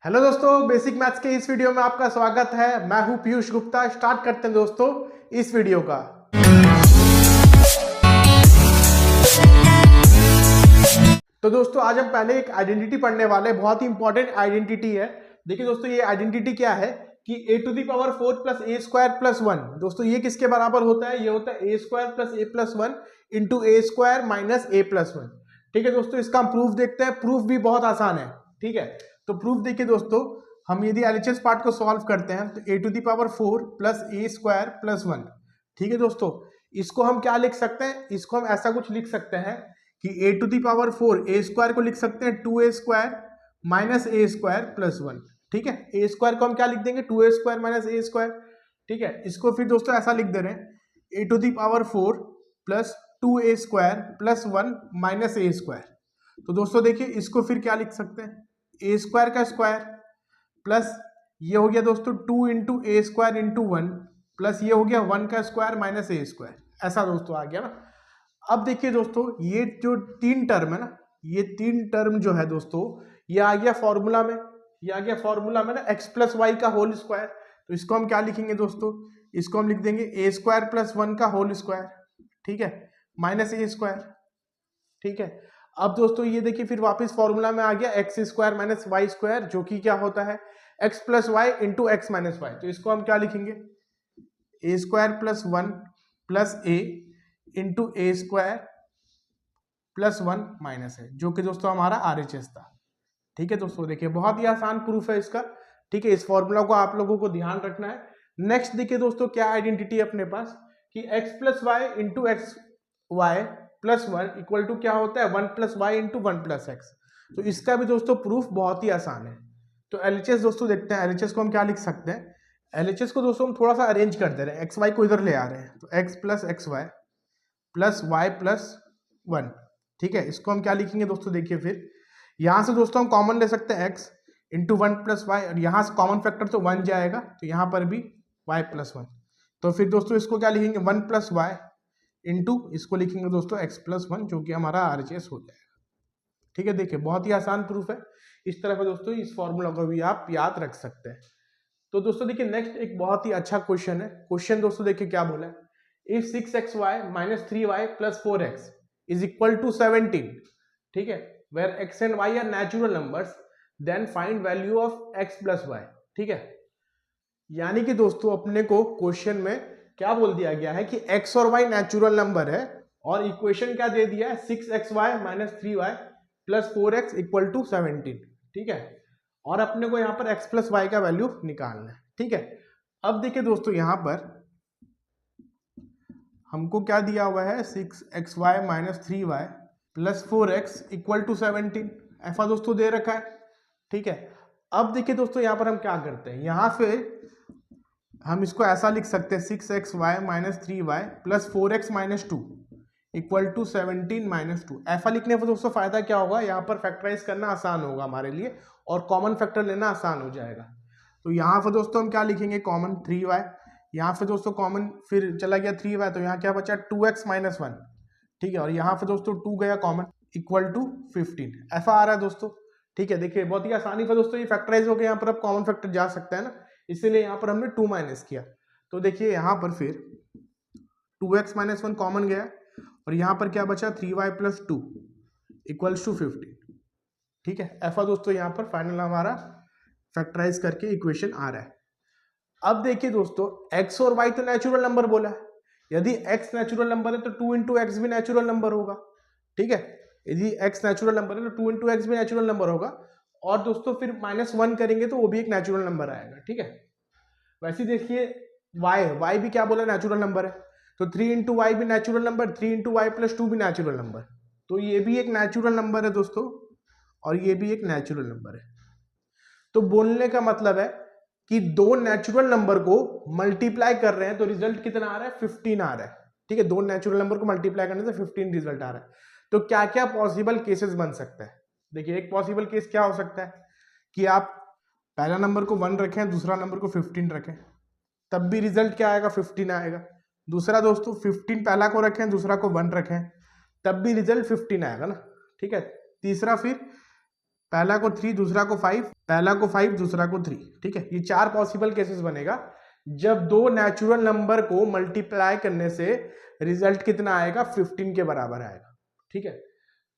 Hello दोस्तों, basic maths के इस वीडियो में आपका स्वागत है। मैं हूं पीयूष गुप्ता। स्टार्ट करते हैं दोस्तों इस वीडियो का। तो दोस्तों आज हम पहले एक आइडेंटिटी पढ़ने वाले, बहुत ही इंपॉर्टेंट आइडेंटिटी है। देखिए दोस्तों, ये आइडेंटिटी क्या है कि a to the power 4 plus a square plus 1। दोस्तों ये किसके बराबर होता है? ये होता है ए square plus A plus 1 into a square minus A plus 1। ठीक है दोस्तों, इसका हम प्रूफ देखते हैं। प्रूफ भी बहुत आसान है। ठीक है, तो प्रूफ देखिए दोस्तों, हम यदि एलएचएस पार्ट को सॉल्व करते हैं तो a to the power 4 plus a square plus 1। ठीक है दोस्तों, इसको हम क्या लिख सकते हैं? इसको हम ऐसा कुछ लिख सकते हैं कि a to the power 4 a square को लिख सकते हैं 2a square minus a square plus 1। ठीक है, ए स्क्वायर को हम क्या लिख देंगे? 2a square minus a square. ठीक है, इसको फिर दोस्तों ऐसा लिख दे रहे हैं a to the power 4 plus 2a square plus 1 minus a square. तो दोस्तों देखिए, इसको फिर क्या लिख सकते हैं? ए स्क्वायर का स्क्वायर प्लस ये हो गया दोस्तों 2 into a square into 1 plus ये हो गया 1 का स्क्वायर माइनस ए स्क्वायर। ऐसा दोस्तों आ गया ना। अब देखिए दोस्तों, ये जो तीन टर्म है ना, ये तीन टर्म जो है दोस्तों, ये आ गया फॉर्मूला में। ये आ गया फॉर्मूला में ना, एक्स प्लस वाई का होल स्क्वायर। तो इसको हम क्या लिखेंगे दोस्तों? इसको हम लिख देंगे ए स्क्वायर प्लस 1 का होल स्क्वायर। ठीक है, माइनस ए स्क्वायर। ठीक है, अब दोस्तों ये देखिए फिर वापस फॉर्मूला में आ गया x square minus y square, जो कि क्या होता है? X plus y into x minus y. तो इसको हम क्या लिखेंगे? A square plus 1 plus a into a square plus 1 minus है, जो कि दोस्तों हमारा RHS था। ठीक है दोस्तों, देखिए बहुत ही आसान प्रूफ है इसका। ठीक है, इस फॉर्मूला को आप लोगों को ध्यान रखना है। नेक्स्ट देखिए दोस्तों, क्या आइडेंटिटी है अपने पास कि x plus y into x y plus 1 equal to क्या होता है? 1 plus y into 1 plus x. तो इसका भी दोस्तों प्रूफ बहुत ही आसान है। तो LHS दोस्तों देखते हैं, LHS को हम क्या लिख सकते हैं? LHS को दोस्तों हम थोड़ा सा अरेंज कर दे रहे हैं, एक्स वाई को इधर ले आ रहे हैं। तो x plus x y plus y plus 1। ठीक है, इसको हम क्या लिखेंगे दोस्तों? देखिए फिर यहां से दोस्तों हम कॉमन ले सकते हैं x इंटू 1 प्लस वाई, और यहां से कॉमन फैक्टर तो 1 जाएगा, तो यहां पर भी y प्लस 1। तो फिर दोस्तों इसको क्या लिखेंगे? 1 प्लस वाई इंटू इसको लिखेंगे दोस्तों x प्लस 1, जो कि हमारा RHS हो जाएगा। ठीक है, देखिए बहुत ही आसान प्रूफ है। इस तरह का दोस्तों इस फॉर्मूला को भी आप याद रख सकते हैं। तो दोस्तों देखिए, नेक्स्ट एक बहुत ही अच्छा क्वेश्चन है। क्वेश्चन दोस्तों देखिए क्या बोला है? If 6xy minus 3y plus 4x is equal to 17, ठीक है, where x and y are natural numbers, then find value of x plus y। ठीक है, यानी कि दोस्तों अपने को क्वेश्चन में क्या बोल दिया गया है कि x और y नेचुरल नंबर है, और इक्वेशन क्या दे दिया है? 6xy minus 3y plus 4x equal to 17। ठीक है, और अपने को यहाँ पर x प्लस वाई का वैल्यू निकालना है। ठीक है, अब देखिए दोस्तों यहाँ पर हमको क्या दिया हुआ है? 6xy minus 3y plus 4x equal to 17। ऐसा दोस्तों दे रखा है। ठीक है, अब देखिए दोस्तों यहाँ पर हम क्या करते हैं? यहाँ से हम इसको ऐसा लिख सकते हैं 6xy minus 3y plus 4x minus 2 equal to 17 minus 2। ऐसा लिखने पर दोस्तों फायदा क्या होगा? यहाँ पर फैक्टराइज करना आसान होगा हमारे लिए, और कॉमन फैक्टर लेना आसान हो जाएगा। तो यहाँ पर दोस्तों हम क्या लिखेंगे? Common 3y। यहाँ पे दोस्तों कॉमन फिर चला गया 3y, तो यहाँ क्या बचा? 2x minus 1। ठीक है, और यहाँ पे दोस्तों 2 गया कॉमन इक्वल टू 15। ऐसा आ रहा है दोस्तों। ठीक है, देखिए बहुत ही आसानी से दोस्तों ये फैक्टराइज हो गया। यहाँ पर अब कॉमन फैक्टर जा सकता है ना, इसीलिए यहाँ पर हमने 2 माइनस किया। तो देखिए यहाँ पर फिर 2x माइनस 1 कॉमन गया, और यहाँ पर क्या बचा? 3y plus 2 equals to 15। ठीक है, ऐसा दोस्तों यहाँ पर फाइनल हमारा फैक्टराइज करके इक्वेशन आ रहा है। अब देखिए दोस्तों, x और y तो नेचुरल नंबर बोला है। यदि x नेचुरल नंबर है तो 2 इंटू एक्स भी नेचुरल नंबर होगा। ठीक है, यदि x नेचुरल नंबर है तो 2 इंटू एक्स भी नेचुरल नंबर होगा, और दोस्तों फिर -1 करेंगे तो वो भी एक नेचुरल नंबर आएगा। ठीक है, वैसे देखिए y भी क्या बोला? नेचुरल नंबर है। तो 3 इंटू वाई भी natural number, 3 into y plus 2 भी नेचुरल नंबर। तो ये भी एक नेचुरल नंबर है दोस्तों, और ये भी एक नेचुरल नंबर है। तो बोलने का मतलब है कि दो नेचुरल नंबर को मल्टीप्लाई कर रहे हैं तो रिजल्ट कितना आ रहा है? 15 आ रहा है। ठीक है, दो नेचुरल नंबर को मल्टीप्लाई करने से 15 रिजल्ट आ रहा है। तो क्या क्या पॉसिबल केसेस बन सकता है? देखिए, एक पॉसिबल केस क्या हो सकता है कि आप पहला नंबर को 1 रखें, दूसरा नंबर को 15 रखें, तब भी रिजल्ट क्या आएगा? 15 आएगा। दूसरा दोस्तों 15 पहला को रखें, दूसरा को 1 रखें, तब भी रिजल्ट 15 आएगा ना। ठीक है, तीसरा फिर पहला को 3, दूसरा को 5, पहला को 5, दूसरा को 3। ठीक है, ये 4 पॉसिबल केसेस बनेगा जब दो नेचुरल नंबर को मल्टीप्लाई करने से रिजल्ट कितना आएगा, 15 के बराबर आएगा। ठीक है,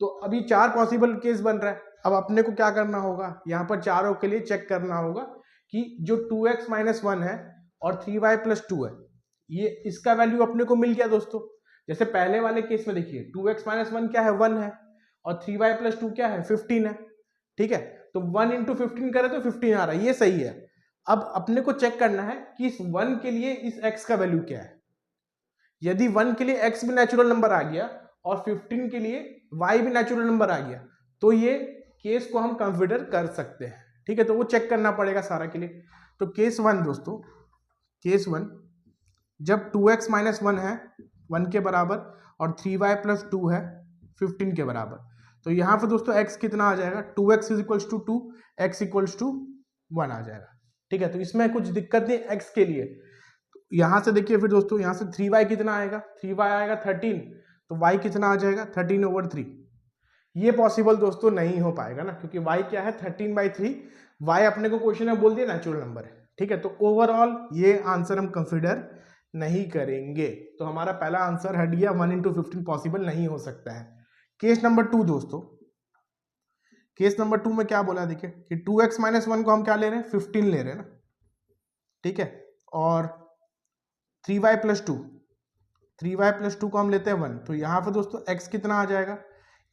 तो अभी 4 पॉसिबल केस बन रहा है। अब अपने को क्या करना होगा, यहाँ पर चारों के लिए चेक करना होगा कि जो 2x - 1 है और 3y + 2 है, ये इसका वैल्यू अपने को मिल गया दोस्तों। जैसे पहले वाले केस में देखिए 2x - 1 क्या है, 1 है, और 3y + 2 क्या है, 15 है। ठीक है, तो 1 × 15 करें तो 15 आ रहा है, ये सही है। अब अपने को चेक करना है कि इस 1 के लिए इस x का वैल्यू क्या है। यदि 1 के लिए x भी नेचुरल नंबर आ गया और 15 के लिए y भी नेचुरल नंबर आ गया, तो ये केस को हम कंसिडर कर सकते हैं। ठीक है, तो वो चेक करना पड़ेगा सारा के लिए। तो केस 1 दोस्तों, केस 1 जब 2x - 1 है 1 के बराबर और 3y + 2 है 15 के बराबर, तो यहाँ पे दोस्तों x कितना आ जाएगा, 2x = 2, x = 1 आ जाएगा। ठीक है, तो इसमें कुछ दिक्कत नहीं x के लिए। यहाँ से देखिए फिर दोस्तों, यहाँ से 3y कितना आएगा, 3y आएगा 13, तो y कितना आ जाएगा, 13/3। ये पॉसिबल दोस्तों नहीं हो पाएगा ना, क्योंकि y क्या है, 13/3। y अपने को क्वेश्चन में बोल दिया नेचुरल नंबर है। ठीक है, तो ओवरऑल ये आंसर हम कंसिडर नहीं करेंगे। तो हमारा पहला आंसर हट गया, 1 × 15 पॉसिबल नहीं हो सकता है। केस नंबर 2 दोस्तों, केस नंबर 2 में क्या बोला देखिए कि 2x - 1 को हम क्या ले रहे हैं, 15 ले रहे हैं ना। ठीक है, और 3y + 2, 3y + 2 को हम लेते हैं 1, तो यहाँ पर दोस्तों x कितना आ जाएगा,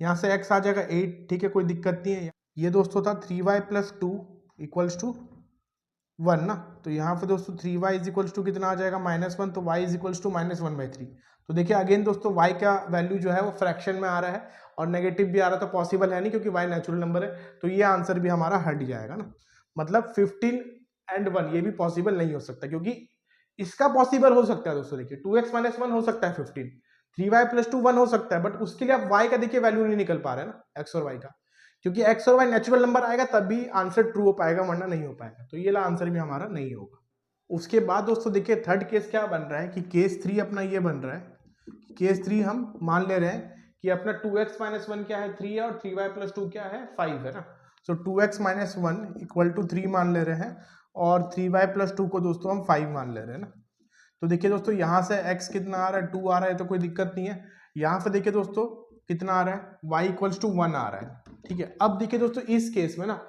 यहाँ से x आ जाएगा 8। ठीक है, कोई दिक्कत नहीं है। ये दोस्तों था 3y + 2 = 1 ना, तो यहाँ पर दोस्तों 3y = कितना आ जाएगा, -1, तो y = -1/3। तो देखिए अगेन दोस्तों y का वैल्यू जो है वो फ्रैक्शन में आ रहा है और नेगेटिव भी आ रहा, तो पॉसिबल है नहीं क्योंकि y नेचुरल नंबर है, तो ये आंसर भी हमारा हट जाएगा ना। मतलब 15 और 1 ये भी पॉसिबल नहीं हो सकता, क्योंकि इसका पॉसिबल हो सकता है दोस्तों। देखिए 2x - 1 हो सकता है 15, 3y + 2 1 हो सकता है, बट उसके लिए आप y का देखिए वैल्यू नहीं निकल पा रहे हैं ना, x और y का, क्योंकि x और y नेचुरल नंबर आएगा तभी आंसर ट्रू हो पाएगा, वरना नहीं हो पाएगा। तो ये ला आंसर भी हमारा नहीं होगा। उसके बाद दोस्तों देखिए थर्ड केस क्या बन रहा है कि केस 3 अपना ये बन रहा है, केस 3 हम मान ले रहे हैं कि अपना 2x - 1 क्या है, 3 है, और 3y + 2 क्या है, 5 है ना। सो 2x - 1 = 3 मान ले रहे हैं और 3y + 2 को दोस्तों हम 5 मान ले रहे हैं ना। तो देखिए दोस्तों यहाँ से x कितना आ रहा है, 2 आ रहा है, तो कोई दिक्कत नहीं है। यहाँ पे देखिए दोस्तों कितना आ रहा है, y = 1 आ रहा है। ठीक है, अब देखिए दोस्तों इस केस में ना,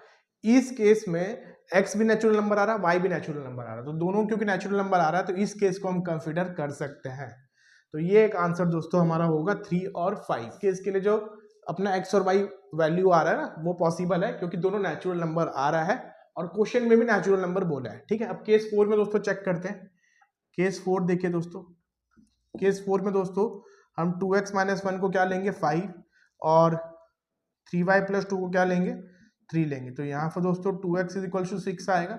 इस केस में x भी नेचुरल नंबर आ रहा है, y भी नेचुरल नंबर आ रहा है, तो दोनों क्योंकि नेचुरल नंबर आ रहा है तो इस केस को हम कंसिडर कर सकते हैं। तो ये एक आंसर दोस्तों हमारा होगा 3 और 5 केस के लिए। जो अपना x और y वैल्यू आ रहा है ना, वो पॉसिबल है क्योंकि दोनों नेचुरल नंबर आ रहा है और क्वेश्चन में भी नेचुरल नंबर बोला है। ठीक है, अब केस 4 में दोस्तों चेक करते हैं। केस 4 देखिए दोस्तों, केस 4 में दोस्तों हम 2x - 1 को क्या लेंगे, 5, और 3y + 2 को क्या लेंगे, 3 लेंगे। तो यहाँ पर दोस्तों 2x = 6 आएगा,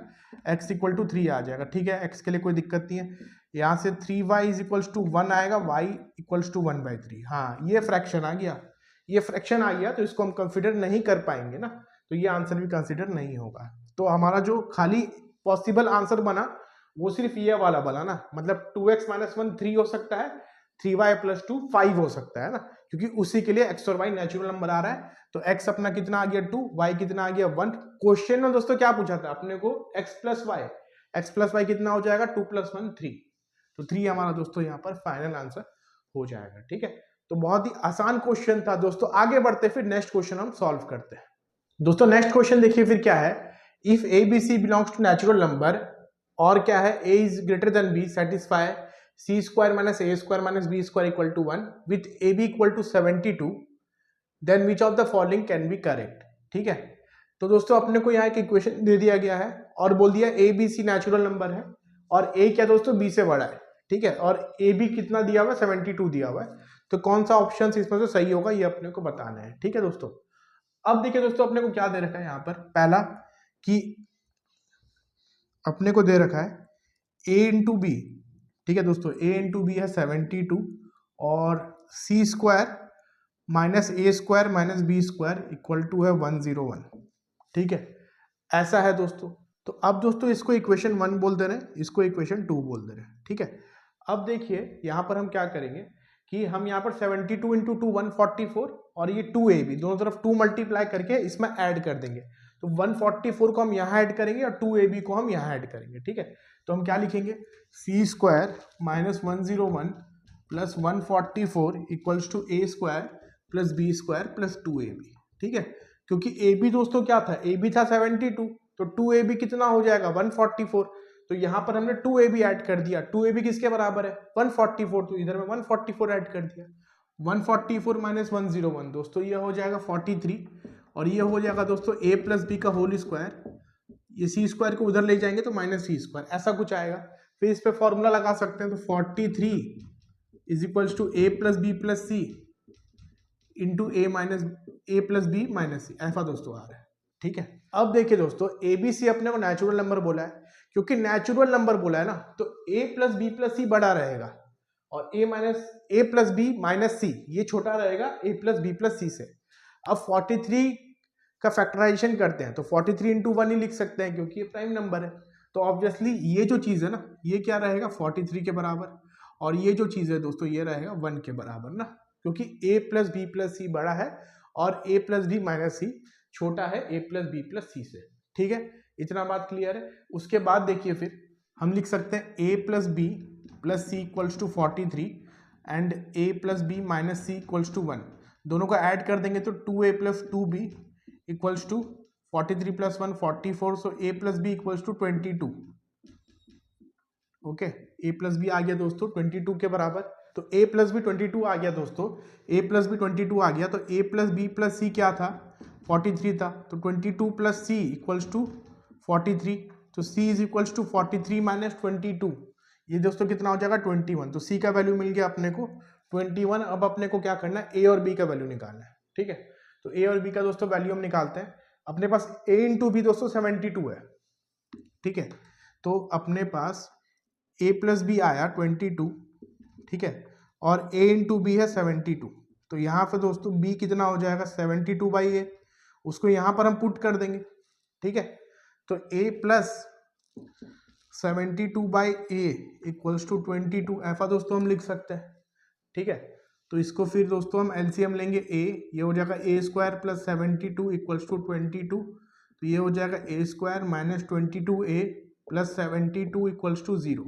x = 3 आ जाएगा। ठीक है, x के लिए कोई दिक्कत नहीं है। यहाँ से 3y = 1 आएगा, y = 1/3। हाँ, ये फ्रैक्शन आ गया, ये फ्रैक्शन आ गया, तो इसको हम कंसिडर नहीं कर पाएंगे ना, तो ये आंसर भी कंसिडर नहीं होगा। तो हमारा जो खाली पॉसिबल आंसर बना वो सिर्फ ये वाला बना ना, मतलब 2x - 1 3 हो सकता है, 3y + 2 5 हो सकता है ना, क्योंकि उसी के लिए x और y नेचुरल नंबर आ रहा है। तो x अपना कितना आ गया 2, y कितना आ गया 1। क्वेश्चन में दोस्तों क्या पूछा था अपने को, x + y कितना हो जाएगा, 2 + 1 3, तो 3 हमारा दोस्तों यहाँ पर फाइनल आंसर हो जाएगा। ठीक है, तो बहुत ही आसान क्वेश्चन था दोस्तों। आगे बढ़ते फिर नेक्स्ट क्वेश्चन हम सॉल्व करते हैं। दोस्तों नेक्स्ट क्वेश्चन देखिए फिर क्या है, if a b c belongs to natural number, और क्या है, a is greater than b, satisfy c² - a² - b² = 1 with ab = 72, then which of the following can be correct। ठीक है, तो दोस्तों अपने को यहाँ एक इक्वेशन दे दिया गया है और बोल दिया a b c natural number है और a क्या दोस्तों b से बड़ा है। ठीक है, और a b कितना दिया हुआ है, 72 दिया हुआ है। तो कौन सा ऑप्शन इसमें से सही होगा ये अपने को बताना है। ठीक है दोस्तों, अब देखिए दोस्तों अपने को क्या दे रखा है यहाँ पर, पहला कि अपने को दे रखा है a × b। ठीक है दोस्तों, a × b है 72 और c² - a² - b² = है 101। ठीक है, ऐसा है दोस्तों। तो अब दोस्तों इसको इक्वेशन 1 बोल दे रहे हैं, इसको इक्वेशन 2 बोल दे रहे हैं। ठीक है, अब देखिए यहाँ पर हम क्या करेंगे कि हम यहाँ पर 72 इंटू 2 144 और ये 2ab दोनों तरफ 2 मल्टीप्लाई करके इसमें ऐड कर देंगे। तो 144 को हम यहाँ ऐड करेंगे और 2ab को हम यहाँ ऐड करेंगे। ठीक है, तो हम क्या लिखेंगे, c square minus 101 plus 144 equals to a square plus b square plus 2ab। ठीक है, क्योंकि ab दोस्तों क्या था, ab था 72, तो 2ab कितना हो जाएगा 144, तो यहाँ पर हमने 2ab ऐड कर दिया। 2ab किसके बराबर है 144, तो इधर में 144 ऐड कर दिया। 144 माइनस 101 दोस्तों ये हो जाएगा 43, और ये हो जाएगा दोस्तों a प्लस बी का होल स्क्वायर, ये सी स्क्वायर को उधर ले जाएंगे तो माइनस सी स्क्वायर, ऐसा कुछ आएगा। फिर इस पे फॉर्मूला लगा सकते हैं, तो 43 is equals to a plus b plus c into a plus b minus c, ऐसा दोस्तों आ रहा है। ठीक है, अब देखिए दोस्तों ABC अपने को नेचुरल नंबर बोला है, क्योंकि नेचुरल नंबर बोला है ना, तो a प्लस बी प्लस सी बड़ा रहेगा और a प्लस बी माइनस सी ये छोटा रहेगा a प्लस बी प्लस सी से। अब 43 का फैक्टराइजेशन करते हैं तो 43 इंटू 1 ही लिख सकते हैं, क्योंकि ये प्राइम नंबर है। तो ऑब्वियसली ये जो चीज़ है ना, ये क्या रहेगा 43 के बराबर, और ये जो चीज़ है दोस्तों ये रहेगा 1 के बराबर ना, क्योंकि a प्लस बी प्लस सी बड़ा है और a प्लस बी माइनस सी छोटा है a प्लस बी प्लस सी से। ठीक है, इतना बात क्लियर है। उसके बाद देखिए फिर हम लिख सकते हैं a plus b plus c equals to 43 and a plus b minus c equals to 1, दोनों को ऐड कर देंगे तो 2a plus 2b equals to 43 plus 1 44, so a plus b equals to 22। Okay, a plus b आ गया दोस्तों 22 के बराबर, तो a प्लस बी 22 आ गया दोस्तों, a प्लस बी 22 आ गया, तो a प्लस बी प्लस सी क्या था 43 था, तो 22 प्लस सी इक्वल्स टू 43, तो c is equals to 43 minus 22, ये दोस्तों कितना हो जाएगा 21, तो c का वैल्यू मिल गया अपने को 21। अब अपने को क्या करना है, a और b का वैल्यू निकालना है। ठीक है, तो a और b का दोस्तों वैल्यू हम निकालते हैं। अपने पास a इंटू बी दोस्तों 72 है। ठीक है, तो अपने पास a प्लस बी आया 22, ठीक है, और a इंटू बी है 72, तो यहाँ पे दोस्तों b कितना हो जाएगा 72 बाई ए, उसको यहाँ पर हम पुट कर देंगे। ठीक है, तो a plus 72 by a equals to 22, ऐसा दोस्तों हम लिख सकते हैं। ठीक है, तो इसको फिर दोस्तों हम एलसीएम लेंगे, a ये हो जाएगा a square plus 72 equals to 22, तो ये हो जाएगा a square minus 22a plus 72 equals to 0,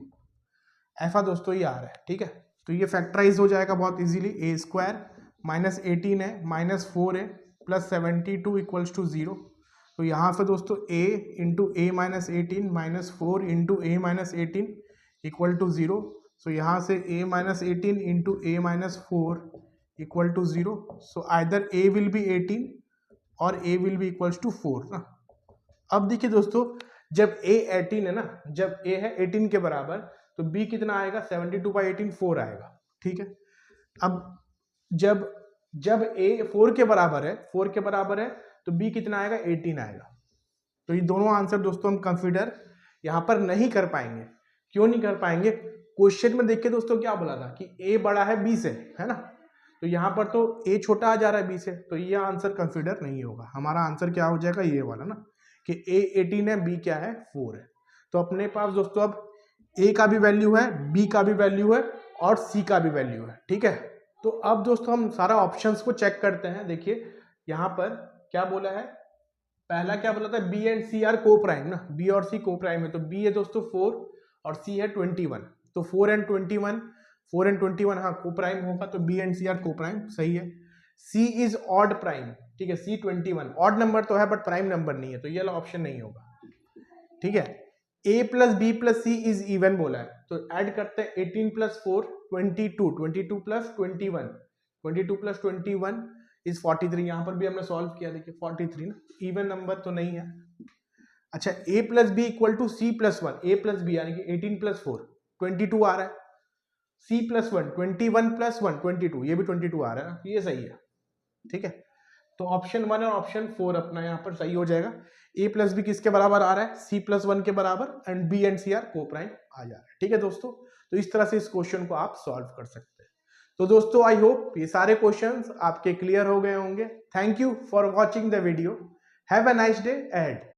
ऐसा दोस्तों ये आ रहा है। ठीक है, तो ये फैक्टराइज हो जाएगा बहुत इजीली, a स्क्वायर माइनस 18 है माइनस 4 है प्लस 72 इक्वल्स टू 0, तो यहाँ पे दोस्तों a into a minus 18 minus 4 into a minus 18 equal to 0, so यहाँ से a minus 18 into a minus 4 equal to 0, so either a will be 18 और a will be equals to 4 ना। अब देखिए दोस्तों, जब a 18 है ना, जब a है 18 के बराबर, तो b कितना आएगा 72 बाई 18 4 आएगा। ठीक है, अब जब a 4 के बराबर है तो b कितना आएगा 18 आएगा। तो ये दोनों आंसर दोस्तों हम कंसीडर यहाँ पर नहीं कर पाएंगे। क्यों नहीं कर पाएंगे, क्वेश्चन में देखिए दोस्तों क्या बोला था कि a बड़ा है b से, है ना, तो यहाँ पर तो a छोटा आ जा रहा है b से, तो ये आंसर कंसीडर नहीं होगा। हमारा आंसर क्या हो जाएगा ये वाला ना, कि a 18 है b क्या है 4 है। तो अपने पास दोस्तों अब a का भी वैल्यू है, b का भी वैल्यू है और c का भी वैल्यू है। ठीक है, तो अब दोस्तों हम सारा ऑप्शंस को चेक करते हैं। देखिए यहाँ पर क्या बोला है, पहला क्या बोला था, b एंड c आर को प्राइम ना, b और c को प्राइम है, तो b है दोस्तों 4 और c है 21, तो 4 एंड 21 हाँ को प्राइम होगा, तो b एंड c आर को प्राइम, सही है। c इज ऑड प्राइम, ठीक है, c 21 ऑड नंबर तो है बट प्राइम नंबर नहीं है, तो ये वाला ऑप्शन नहीं होगा। ठीक है, a plus b plus c is even बोला है, तो ऐड करते हैं 18 प्लस 4 22 प्लस 21 इज 43, यहाँ पर भी हमने सॉल्व किया, देखिए 43 ना, इवन नंबर तो नहीं है। अच्छा, a plus b equal to c plus 1, a plus b यानी कि 18 प्लस 4 22 आ रहा है, c प्लस 1 21 प्लस 1 22, ये भी 22 आ रहा है, ये सही है। ठीक है, तो ऑप्शन 1 और ऑप्शन 4 अपना यहाँ पर सही हो जाएगा। a प्लस बी किसके बराबर आ रहा है, c प्लस 1 के बराबर, and b and c are coprime आ जा रहा है। ठीक है दोस्तों, तो इस तरह से इस क्वेश्चन को आप सॉल्व कर सकते हैं। तो दोस्तों आई होप ये सारे क्वेश्चंस आपके क्लियर हो गए होंगे। Thank you for watching the video, have a nice day ahead.